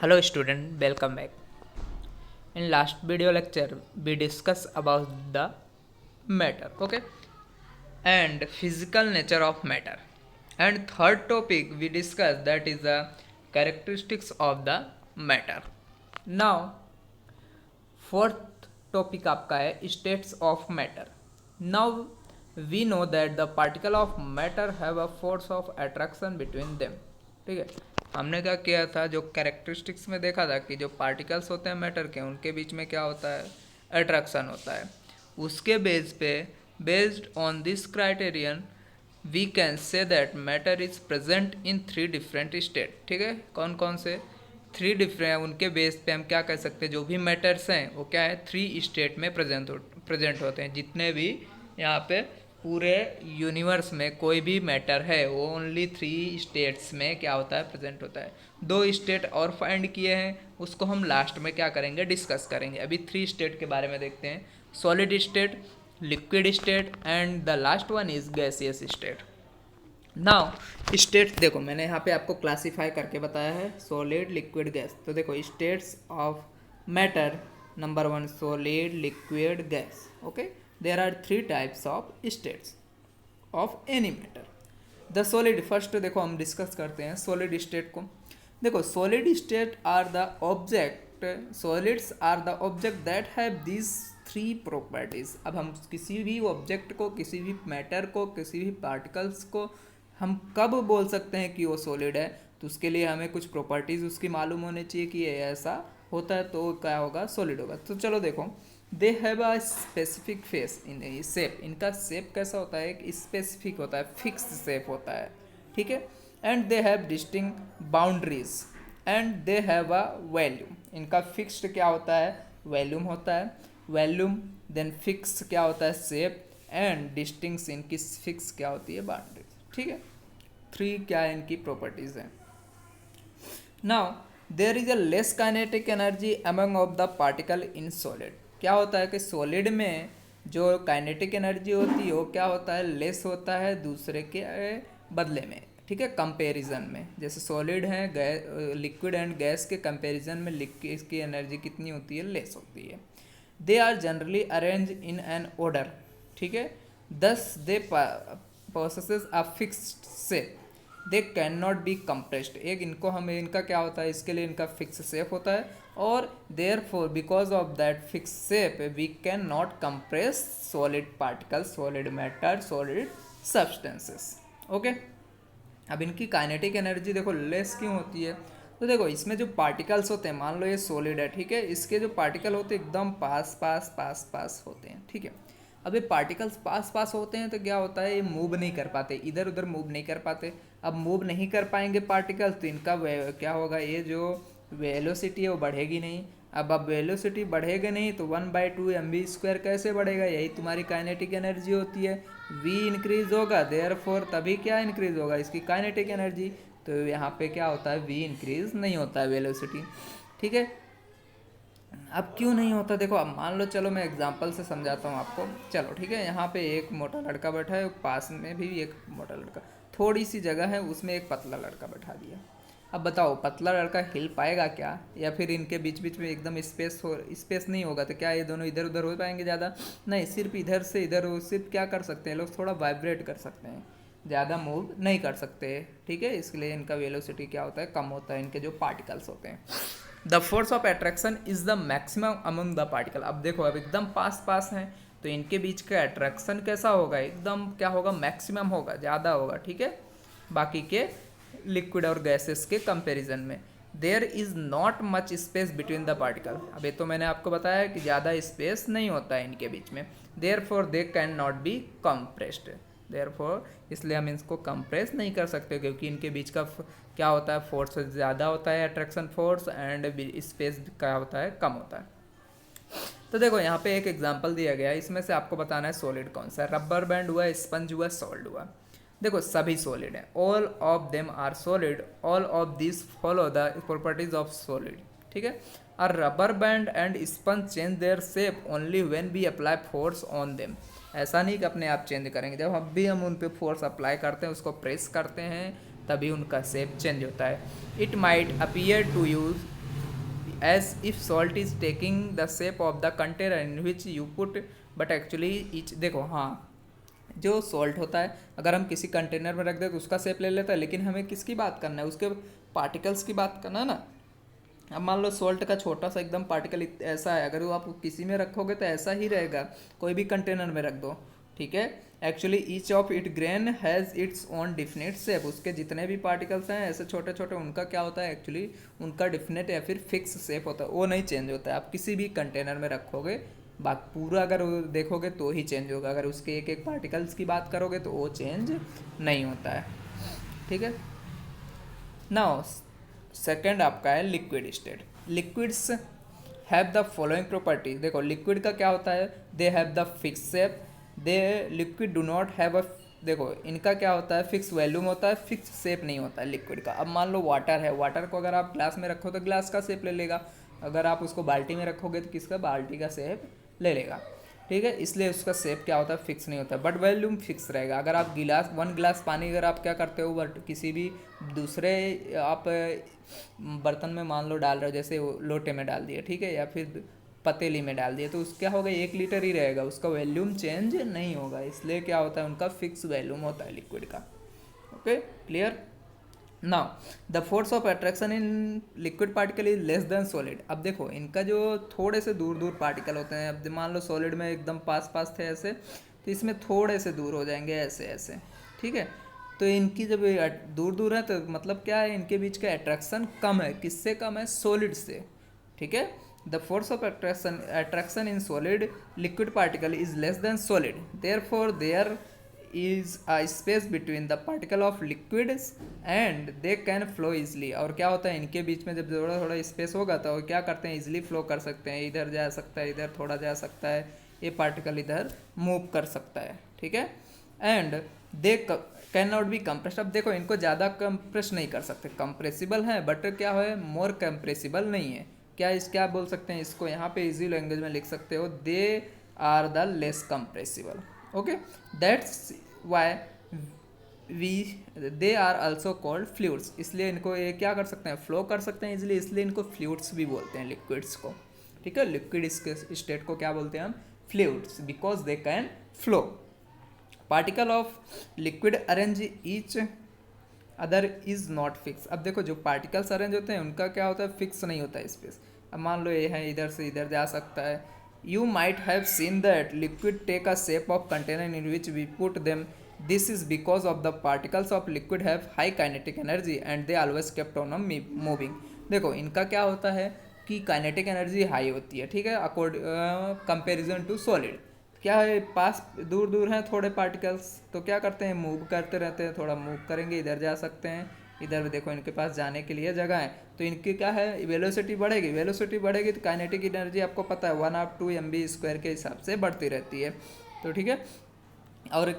Hello student, welcome back. In last video lecture, we discussed about the matter, okay, and physical nature of matter. And third topic we discussed, that is the characteristics of the matter. Now, fourth topic आपका है states of matter. Now we know that the particle of matter have a force of attraction between them. ठीक है, हमने क्या किया था, जो characteristics में देखा था कि जो पार्टिकल्स होते हैं मैटर के, उनके बीच में क्या होता है, अट्रैक्शन होता है. उसके बेस पे, based on this criterion, we can say that matter is present in three different state. ठीक है, कौन कौन से थ्री डिफरेंट, उनके बेस पे हम क्या कह सकते हैं, जो भी मैटर्स हैं वो क्या है, थ्री स्टेट में प्रेजेंट होते हैं. जितने भी यहाँ पे पूरे यूनिवर्स में कोई भी मैटर है वो ओनली थ्री स्टेट्स में क्या होता है, प्रेजेंट होता है. दो स्टेट और फाइंड किए हैं, उसको हम लास्ट में क्या करेंगे, डिस्कस करेंगे. अभी थ्री स्टेट के बारे में देखते हैं. Solid state, liquid state and the last one is gaseous state. Now states देखो, मैंने यहाँ पे आपको क्लासीफाई करके बताया है सॉलिड, लिक्विड, गैस. तो देखो states of matter, number one solid, liquid, gas. Okay, there are three types of states of any matter. The solid, first देखो हम डिस्कस करते हैं सॉलिड स्टेट को. देखो solid state are the object, solids are the object that have these three properties. अब हम किसी भी ऑब्जेक्ट को, किसी भी मैटर को, किसी भी पार्टिकल्स को हम कब बोल सकते हैं कि वो सॉलिड है, तो उसके लिए हमें कुछ प्रॉपर्टीज़ उसकी मालूम होनी चाहिए कि ये ऐसा होता है तो क्या होगा, सॉलिड होगा. तो चलो देखो, they have a specific face in shape. इनका शेप कैसा होता है, एक स्पेसिफिक होता है, फिक्स शेप होता है. ठीक है, and they have distinct boundaries and they have a volume. इनका फिक्स्ड क्या होता है, वैल्यूम होता है, वैल्यूम. देन फिक्स क्या होता है, शेप. एंड डिस्टिंक्स इनकी फिक्स क्या होती है, बाउंड्रीज. ठीक है, थ्री क्या है इनकी प्रॉपर्टीज हैं. Now there is a less kinetic energy among of the particle in solid. क्या होता है कि सॉलिड में जो काइनेटिक एनर्जी होती है वो क्या होता है, लेस होता है दूसरे के बदले में. ठीक है, कंपैरिजन में. जैसे सॉलिड है, लिक्विड एंड गैस के कंपैरिजन में लिक्विड की एनर्जी कितनी होती है, लेस होती है. They are generally arrange in an order. ठीक है, thus they possesses a fixed shape. They can not be compressed. एक इनको हमें, इनका क्या होता है, इसके लिए इनका फिक्स शेप होता है, और therefore because of that fix shape we can not compress solid particles, solid matter, solid substances. Okay, अब इनकी काइनेटिक एनर्जी देखो लेस क्यों होती है. तो देखो इसमें जो पार्टिकल्स होते हैं, मान लो ये सॉलिड है, ठीक है, इसके जो पार्टिकल होते हैं एकदम पास पास पास पास होते हैं. ठीक है, अब ये पार्टिकल्स पास पास होते हैं तो क्या होता है, ये मूव नहीं कर पाते, इधर उधर मूव नहीं कर पाते. अब मूव नहीं कर पाएंगे पार्टिकल्स तो इनका क्या होगा, ये जो वेलोसिटी है वो बढ़ेगी नहीं. अब वेलोसिटी बढ़ेगा नहीं तो 1/2 mv² कैसे बढ़ेगा, यही तुम्हारी काइनेटिक एनर्जी होती है. v इंक्रीज होगा, देयरफॉर तभी क्या इंक्रीज होगा, इसकी काइनेटिक एनर्जी. तो यहाँ पे क्या होता है, v इंक्रीज नहीं होता है, वेलोसिटी. ठीक है, अब क्यों नहीं होता, देखो अब मान लो, चलो मैं एग्जांपल से समझाता हूँ आपको. चलो ठीक है, यहाँ पे एक मोटा लड़का बैठा है, पास में भी एक मोटा लड़का, थोड़ी सी जगह है उसमें एक पतला लड़का बैठा दिया. अब बताओ पतला लड़का हिल पाएगा क्या, या फिर इनके बीच बीच में एकदम स्पेस नहीं होगा तो क्या ये दोनों इधर उधर हो पाएंगे ज़्यादा, नहीं. सिर्फ इधर से इधर सिर्फ क्या कर सकते हैं लोग, थोड़ा वाइब्रेट कर सकते हैं, ज़्यादा मूव नहीं कर सकते. ठीक है, इसलिए इनका वेलोसिटी क्या होता है, कम होता है, इनके जो पार्टिकल्स होते हैं. The force of attraction is the maximum among the particle. अब देखो, अब एकदम पास पास हैं तो इनके बीच का अट्रैक्शन कैसा होगा, एकदम क्या होगा, मैक्सिमम होगा, ज़्यादा होगा. ठीक है, बाकी के लिक्विड और गैसेस के कंपैरिजन में. There is not much space between the particle. अब ये तो मैंने आपको बताया कि ज़्यादा स्पेस नहीं होता है इनके बीच में. Therefore they can not be compressed. Therefore इसलिए हम इसको कंप्रेस नहीं कर सकते, क्योंकि इनके बीच का क्या होता है, फोर्स ज़्यादा होता है, अट्रैक्शन फोर्स, एंड स्पेस क्या होता है, कम होता है. तो देखो यहाँ पे एक एग्जांपल दिया गया है, इसमें से आपको बताना है सॉलिड कौन सा है. रबर बैंड हुआ, स्पंज हुआ, सॉल्ट हुआ. देखो सभी सॉलिड हैं, all of them are solid, all of this follow the properties of solid. ठीक है, और rubber band and sponge change their shape only when we apply force on them. ऐसा नहीं कि अपने आप चेंज करेंगे, जब हम उन पे फोर्स अप्लाई करते हैं, उसको प्रेस करते हैं, तभी उनका शेप चेंज होता है. It might appear to us as if salt is taking the shape of the container in which you put, but actually each, देखो हाँ, जो सॉल्ट होता है अगर हम किसी कंटेनर में रख दें तो उसका शेप ले लेता है, लेकिन हमें किसकी बात करना है, उसके पार्टिकल्स की बात करना है ना। अब मान लो सॉल्ट का छोटा सा एकदम पार्टिकल ऐसा है, अगर वो आप किसी में रखोगे तो ऐसा ही रहेगा, कोई भी कंटेनर में रख दो, ठीक है। Actually each of it grain has its own definite shape, उसके जितने भी पार्टिकल्स हैं ऐसे छोटे छोटे, उनका क्या होता है एक्चुअली, उनका डिफिनेट या फिर फिक्स शेप होता है, वो नहीं चेंज होता है। आप किसी भी कंटेनर में रखोगे, बाकी पूरा अगर वो देखोगे तो ही चेंज होगा, अगर उसके एक एक पार्टिकल्स की बात करोगे तो वो चेंज नहीं होता है, ठीक है। नाउ सेकेंड आपका है liquid state. Liquids have the following properties. देखो लिक्विड का क्या होता है, they have the fix shape, they liquid do not have अ, देखो इनका क्या होता है, फिक्स वॉल्यूम होता है, फिक्स शेप नहीं होता है लिक्विड का। अब मान लो वाटर है, वाटर को अगर आप ग्लास में रखो तो ग्लास का शेप ले लेगा, अगर आप उसको बाल्टी में रखोगे तो किसका, बाल्टी का शेप ले लेगा, ठीक है। इसलिए उसका शेप क्या होता है, फिक्स नहीं होता, बट वॉल्यूम फिक्स रहेगा। अगर आप गिलास 1 गिलास पानी अगर आप क्या करते हो, बट किसी भी दूसरे आप बर्तन में मान लो डाल रहे हो, जैसे लोटे में डाल दिया, ठीक है, या फिर पतीली में डाल दिया, तो उस क्या होगा, 1 लीटर ही रहेगा, उसका वॉल्यूम चेंज नहीं होगा। इसलिए क्या होता है, उनका फिक्स वॉल्यूम होता है लिक्विड का। Okay, clear. Now the force of attraction in liquid particle is less than solid. अब देखो इनका जो थोड़े से दूर दूर पार्टिकल होते हैं, अब मान लो सॉलिड में एकदम पास पास थे ऐसे, तो इसमें थोड़े से दूर हो जाएंगे ऐसे ऐसे, ठीक है। तो इनकी जब दूर दूर है तो मतलब क्या है, इनके बीच का अट्रैक्शन कम है, किससे कम है, सॉलिड से, ठीक है। The force of attraction in solid liquid particle is less than solid, therefore there is a space between the particle of liquids and they can flow easily। और क्या होता है, इनके बीच में जब थोड़ा थोड़ा स्पेस होगा तो वो क्या करते हैं, इजीली फ्लो कर सकते हैं, इधर जा सकता है, इधर थोड़ा जा सकता है, ये पार्टिकल इधर मूव कर सकता है, ठीक है। And they can not be compressed. अब देखो इनको ज़्यादा कंप्रेस नहीं कर सकते, कंप्रेसिबल है बट क्या है, मोर कंप्रेसिबल नहीं है। क्या बोल सकते हैं इसको, यहाँ पे इजी लैंग्वेज में लिख सकते हो, they are the less compressible. Okay, that's why they are also called fluids. इसलिए इनको ये क्या कर सकते हैं, फ्लो कर सकते हैं इजिली, इसलिए इनको फ्लूइड्स भी बोलते हैं लिक्विड्स को, ठीक है। लिक्विड स्टेट को क्या बोलते हैं हम, fluids, because they can flow. Particle of liquid arrange each other is not fix. अब देखो जो पार्टिकल्स अरेंज होते हैं उनका क्या होता है, फिक्स नहीं होता है स्पेस। अब मान लो ये है, इधर से इधर जा सकता है। You might have seen that liquid take a shape of container in which we put them. This is because of the particles of liquid have high kinetic energy and they always kept on moving। देखो इनका क्या होता है कि kinetic energy high होती है, ठीक है, कंपेरिजन टू सॉलिड। क्या है, पास दूर दूर हैं थोड़े पार्टिकल्स, तो क्या करते हैं, मूव करते रहते हैं, थोड़ा मूव करेंगे, इधर जा सकते हैं, इधर देखो इनके पास जाने के लिए जगह है, तो इनकी क्या है, वेलोसिटी बढ़ेगी, वेलोसिटी बढ़ेगी तो काइनेटिक एनर्जी आपको पता है 1/2 mv² के हिसाब से बढ़ती रहती है, तो ठीक है। और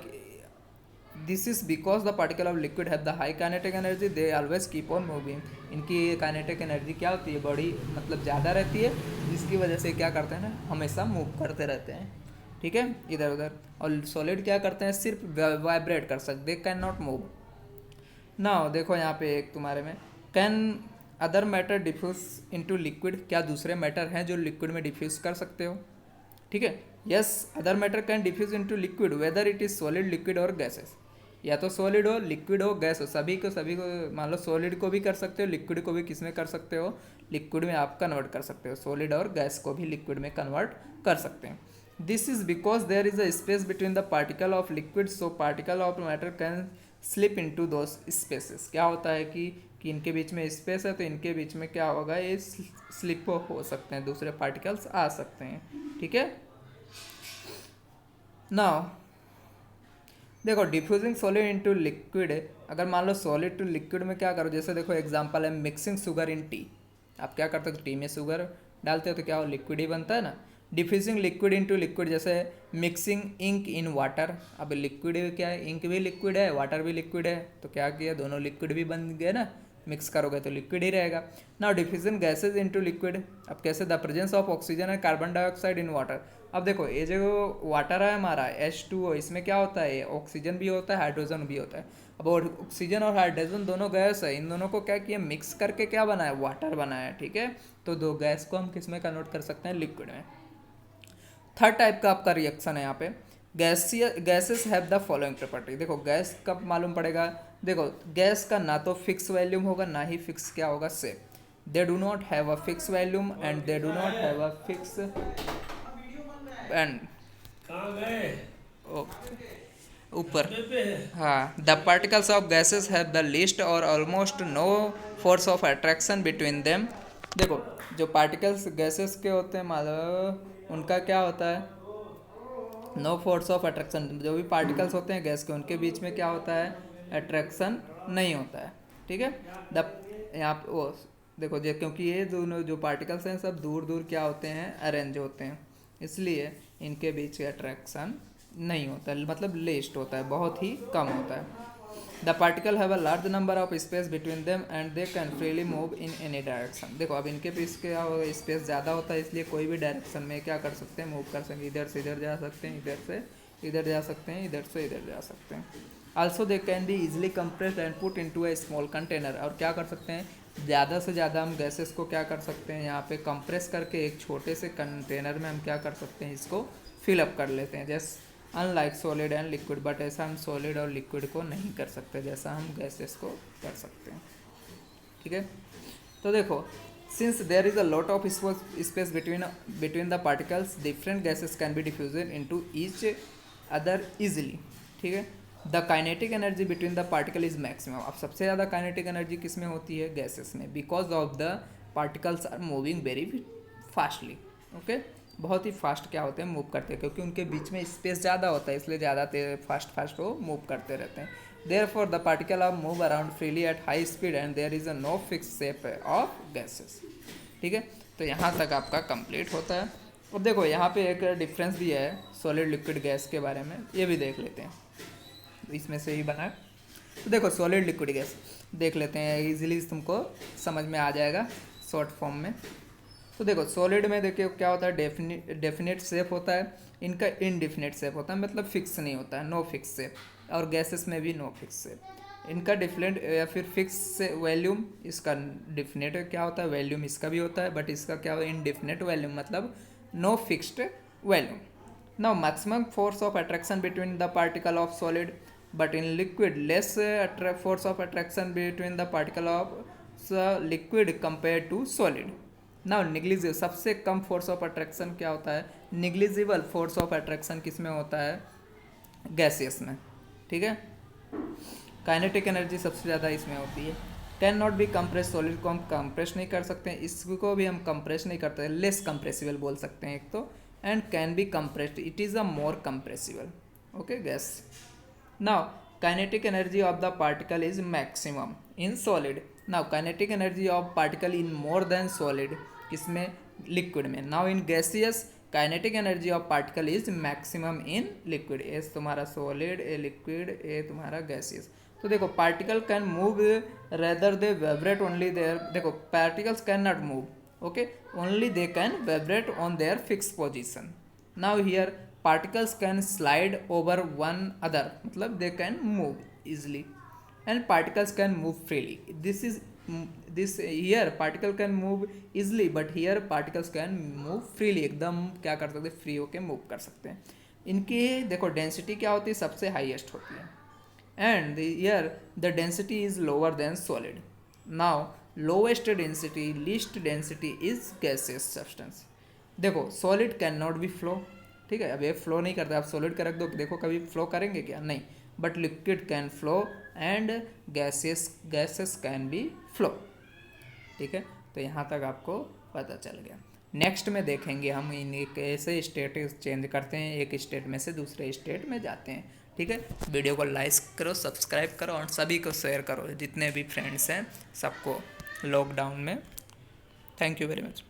this is because the particle of liquid have the high kinetic energy, they always keep on moving. इनकी काइनेटिक एनर्जी क्या होती है, बड़ी मतलब ज़्यादा रहती है, जिसकी वजह से क्या करते हैं ना, हमेशा मूव करते रहते हैं, ठीक है, इधर उधर। और सॉलिड क्या करते हैं, सिर्फ वाइब्रेट कर सकते, they can not move. Now देखो यहाँ पे एक तुम्हारे में, can other matter diffuse into liquid. क्या दूसरे मैटर हैं जो लिक्विड में डिफ्यूज कर सकते हो, ठीक है। Yes, other matter can diffuse into liquid whether it is solid, liquid और गैसेस। या तो सॉलिड हो, लिक्विड हो, गैस हो, सभी को मान लो सॉलिड को भी कर सकते हो, लिक्विड को भी किस में कर सकते हो, लिक्विड में आप कन्वर्ट कर सकते हो, सॉलिड और गैस को भी लिक्विड में कन्वर्ट कर सकते हैं। This is because there is a space between the particle of liquid, so particle of matter can slip into those spaces. क्या होता है कि इनके बीच में स्पेस है, तो इनके बीच में क्या होगा, ये स्लिप हो सकते हैं, दूसरे पार्टिकल्स आ सकते हैं, ठीक है। नाउ देखो डिफ्यूजिंग सॉलिड इनटू लिक्विड, अगर मान लो सॉलिड टू लिक्विड में क्या करो, जैसे देखो एग्जांपल है मिक्सिंग शुगर इन टी। आप क्या करते हो, टी में शुगर डालते हो तो क्या हो, लिक्विड ही बनता है ना। डिफ्यूजिंग लिक्विड इनटू लिक्विड, जैसे मिक्सिंग इंक इन वाटर। अब लिक्विड क्या है, इंक भी लिक्विड है, वाटर भी लिक्विड है, तो क्या किया, दोनों लिक्विड भी बन गए ना, मिक्स करोगे तो लिक्विड ही रहेगा। Now diffusion gases into liquid, अब कैसे, the presence of oxygen and carbon dioxide in water. अब देखो ये जो वाटर है हमारा H2O, इसमें क्या होता है, ऑक्सीजन भी होता है हाइड्रोजन भी होता है। अब ऑक्सीजन और हाइड्रोजन दोनों गैस है, इन दोनों को क्या किया, मिक्स करके क्या बनाया, वाटर बनाया, ठीक है। तो दो गैस को हम किस में कन्वर्ट कर सकते हैं, लिक्विड में। थर्ड टाइप का आपका रिएक्शन है यहाँ पे, gases have the following property. देखो गैस कब मालूम पड़ेगा, देखो गैस का ना तो फिक्स वैल्यूम होगा ना ही फिक्स क्या होगा, shape. They do not have a fix volume and they do not have a fix and ऊपर, हाँ, the particles of gases have the least और almost no force of attraction between them. देखो जो particles gases के होते हैं मतलब उनका क्या होता है, नो फोर्स ऑफ अट्रैक्शन। जो भी पार्टिकल्स होते हैं गैस के उनके बीच में क्या होता है, अट्रैक्शन नहीं होता है, ठीक है। द यहाँ पे वो देखो जो, क्योंकि ये दोनों जो पार्टिकल्स हैं सब दूर दूर क्या होते हैं, अरेंज होते हैं, इसलिए इनके बीच अट्रैक्शन नहीं होता है, मतलब लेस्ट होता है, बहुत ही कम होता है। The particle have a large number of space between them and they can freely move in any direction. देखो अब इनके बीच क्या स्पेस ज़्यादा होता है, इसलिए कोई भी डायरेक्शन में क्या कर सकते हैं, मूव कर सकते हैं, इधर से इधर जा सकते हैं, इधर से इधर जा सकते हैं, इधर से इधर जा सकते हैं। Also they can be easily compressed and put into A small container. और क्या कर सकते हैं, ज़्यादा से ज़्यादा हम गैसेस को क्या कर सकते हैं, यहाँ पे कंप्रेस करके एक छोटे से कंटेनर में हम क्या कर सकते हैं, इसको फिलअप कर लेते हैं। जैसे unlike solid and liquid, but ऐसा हम सॉलिड और लिक्विड को नहीं कर सकते जैसा हम गैसेस को कर सकते हैं, ठीक है। तो देखो since there is a lot of space between the particles, different gases can be diffusion into each other easily, ठीक है। The kinetic energy between the particle is maximum. अब सबसे ज़्यादा काइनेटिक एनर्जी किस में होती है, गैसेस में, because of the particles are moving very fastly, okay, बहुत ही फास्ट क्या होते हैं, मूव करते हैं, क्योंकि उनके बीच में स्पेस ज़्यादा होता है इसलिए ज़्यादा फास्ट वो मूव करते रहते हैं। Therefore the particle are move around freely at high speed and there is a no fix shape of gases, ठीक है। तो यहाँ तक आपका कंप्लीट होता है। अब देखो यहाँ पे एक डिफरेंस भी है सॉलिड लिक्विड गैस के बारे में, ये भी देख लेते हैं, इसमें से ही बना है। तो देखो सॉलिड लिक्विड गैस देख लेते हैं, इजीली तुमको समझ में आ जाएगा शॉर्ट फॉर्म में। तो देखो सॉलिड में देखिए क्या होता है, डेफिनेट शेप होता है, इनका इनडिफिनेट शेप होता है, मतलब फिक्स नहीं होता है, नो फिक्स शेप। और गैसेस में भी नो फिक्स शेप। इनका डिफरेंट या फिर फिक्स वैल्यूम, इसका डिफिनेट क्या होता है, वैल्यूम इसका भी होता है, बट इसका क्या होता है, इनडिफिनेट वैल्यूम, मतलब no fixed volume. Now maximum force of attraction between the particle of solid, but in liquid less force of attraction between the particle of liquid compare to solid. Now negligible, सबसे कम force of attraction क्या होता है, negligible force of attraction किस में होता है, gaseous में, ठीक है। काइनेटिक एनर्जी सबसे ज़्यादा इसमें होती है। Can not B compress, solid को हम कंप्रेस नहीं कर सकते हैं, इसको भी हम कंप्रेस नहीं करते हैं, लेस कंप्रेसिबल बोल सकते हैं एक तो, and can be compressed, it is a more compressible, okay gas. Now kinetic energy of the particle is maximum in solid. Now kinetic energy of particle in more than solid, किसमें, liquid में। Now in gaseous kinetic energy of particle is maximum in liquid. ए तुम्हारा solid, ए liquid, ए तुम्हारा gaseous. तो देखो particle can move rather they vibrate only there, देखो particles can not move, okay, only they can vibrate on their fix position. Now here particles can slide over one other, मतलब they can move easily, and particles can move freely. This here particle can move easily, but here particles can move freely, एकदम क्या कर सकते हैं, free होके move कर सकते हैं। इनकी देखो डेंसिटी क्या होती है, सबसे हाईएस्ट होती है, and here the density is lower than solid. Now lowest density, least density is gaseous substance. देखो solid can not B flow, ठीक है, अब ये फ्लो नहीं करता, आप सॉलिड का रख दो, देखो कभी फ्लो करेंगे क्या, नहीं, but liquid can flow and gases can B flow, ठीक है। तो यहाँ तक आपको पता चल गया। नेक्स्ट में देखेंगे हम इन कैसे स्टेट चेंज करते हैं, एक स्टेट में से दूसरे स्टेट में जाते हैं, ठीक है। वीडियो को लाइक करो, सब्सक्राइब करो और सभी को शेयर करो, जितने भी फ्रेंड्स हैं सबको लॉकडाउन में। Thank you very much.